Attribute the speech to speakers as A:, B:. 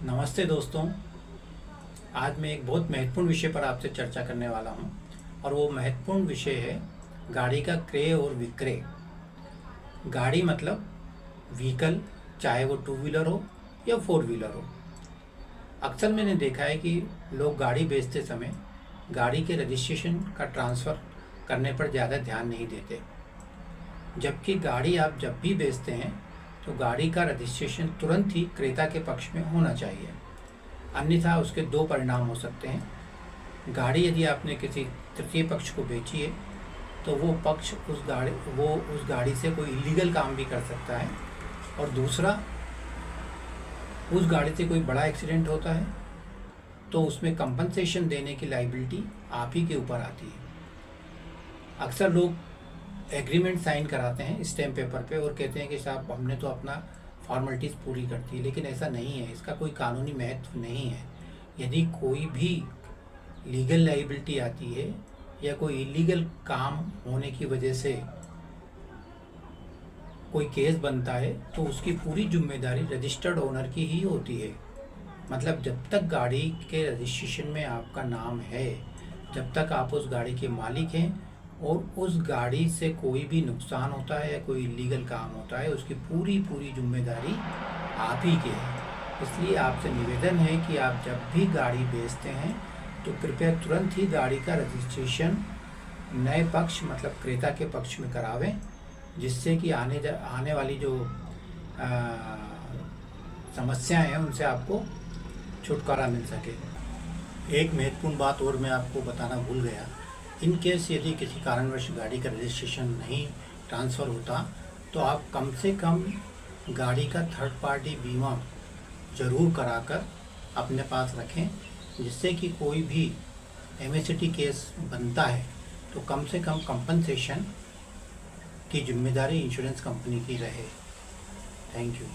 A: नमस्ते दोस्तों। आज मैं एक बहुत महत्वपूर्ण विषय पर आपसे चर्चा करने वाला हूं और वो महत्वपूर्ण विषय है गाड़ी का क्रय और विक्रय। गाड़ी मतलब व्हीकल, चाहे वो टू व्हीलर हो या फोर व्हीलर हो। अक्सर मैंने देखा है कि लोग गाड़ी बेचते समय गाड़ी के रजिस्ट्रेशन का ट्रांसफ़र करने पर ज़्यादा ध्यान नहीं देते, जबकि गाड़ी आप जब भी बेचते हैं तो गाड़ी का रजिस्ट्रेशन तुरंत ही क्रेता के पक्ष में होना चाहिए, अन्यथा उसके दो परिणाम हो सकते हैं। गाड़ी यदि आपने किसी तृतीय पक्ष को बेची है तो वो पक्ष उस गाड़ी से कोई इलीगल काम भी कर सकता है, और दूसरा, उस गाड़ी से कोई बड़ा एक्सीडेंट होता है तो उसमें कंपनसेशन देने की लायबिलिटी आप ही के ऊपर आती है। अक्सर लोग एग्रीमेंट साइन कराते हैं स्टैम्प पेपर पे और कहते हैं कि साहब हमने तो अपना फॉर्मेलिटीज़ पूरी कर दी, लेकिन ऐसा नहीं है। इसका कोई कानूनी महत्व नहीं है। यदि कोई भी लीगल लायबिलिटी आती है या कोई इलीगल काम होने की वजह से कोई केस बनता है तो उसकी पूरी जिम्मेदारी रजिस्टर्ड ओनर की ही होती है। मतलब जब तक गाड़ी के रजिस्ट्रेशन में आपका नाम है, जब तक आप उस गाड़ी के मालिक हैं और उस गाड़ी से कोई भी नुकसान होता है या कोई इलीगल काम होता है, उसकी पूरी जिम्मेदारी आप ही की है। इसलिए आपसे निवेदन है कि आप जब भी गाड़ी बेचते हैं तो कृपया तुरंत ही गाड़ी का रजिस्ट्रेशन नए पक्ष मतलब क्रेता के पक्ष में करावें, जिससे कि आने वाली जो समस्याएं हैं उनसे आपको छुटकारा मिल सके। एक महत्वपूर्ण बात और मैं आपको बताना भूल गया। इन केस यदि किसी कारणवश गाड़ी का रजिस्ट्रेशन नहीं ट्रांसफ़र होता तो आप कम से कम गाड़ी का थर्ड पार्टी बीमा ज़रूर कराकर अपने पास रखें, जिससे कि कोई भी एमएसटी केस बनता है तो कम से कम कंपनसेशन की जिम्मेदारी इंश्योरेंस कंपनी की रहे। Thank you.